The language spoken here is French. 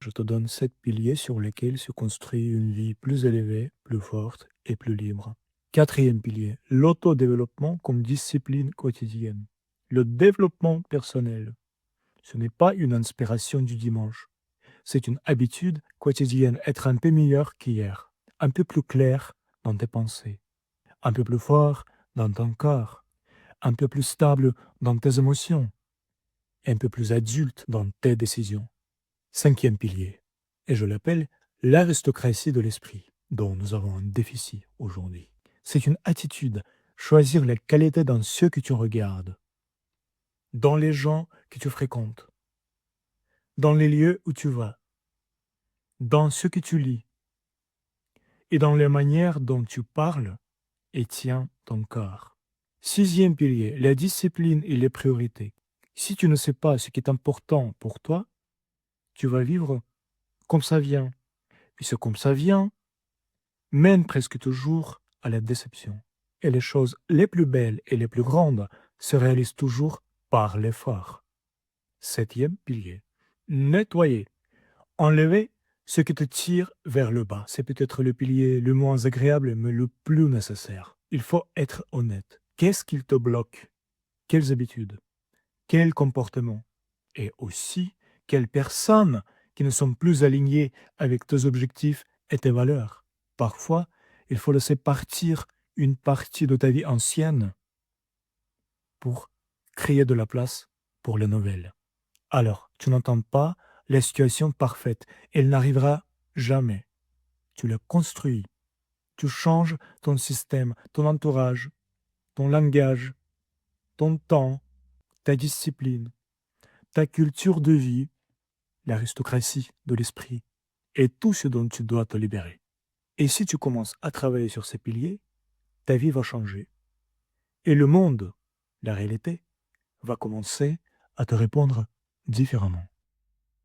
Je te donne 7 piliers sur lesquels se construit une vie plus élevée, plus forte et plus libre. Quatrième pilier, l'autodéveloppement comme discipline quotidienne. Le développement personnel, ce n'est pas une inspiration du dimanche. C'est une habitude quotidienne, être un peu meilleur qu'hier, un peu plus clair dans tes pensées, un peu plus fort dans ton corps, un peu plus stable dans tes émotions, un peu plus adulte dans tes décisions. Cinquième pilier, et je l'appelle l'aristocratie de l'esprit, dont nous avons un déficit aujourd'hui. C'est une attitude, choisir la qualité dans ceux que tu regardes, dans les gens que tu fréquentes, dans les lieux où tu vas, dans ce que tu lis et dans les manières dont tu parles et tiens ton corps. Sixième pilier, la discipline et les priorités. Si tu ne sais pas ce qui est important pour toi, tu vas vivre comme ça vient. Et ce comme ça vient mène presque toujours à la déception. Et les choses les plus belles et les plus grandes se réalisent toujours par l'effort. Septième pilier, nettoyer, enlever ce qui te tire vers le bas. C'est peut-être le pilier le moins agréable, mais le plus nécessaire. Il faut être honnête. Qu'est-ce qui te bloque? Quelles habitudes? Quels comportements? Et aussi, quelles personnes qui ne sont plus alignées avec tes objectifs et tes valeurs? Parfois, il faut laisser partir une partie de ta vie ancienne pour créer de la place pour les nouvelles. Alors, tu n'entends pas la situation parfaite. Elle n'arrivera jamais. Tu la construis. Tu changes ton système, ton entourage, ton langage, ton temps, ta discipline, ta culture de vie, l'aristocratie de l'esprit et tout ce dont tu dois te libérer. Et si tu commences à travailler sur ces piliers, ta vie va changer. Et le monde, la réalité, va commencer à te répondre différemment.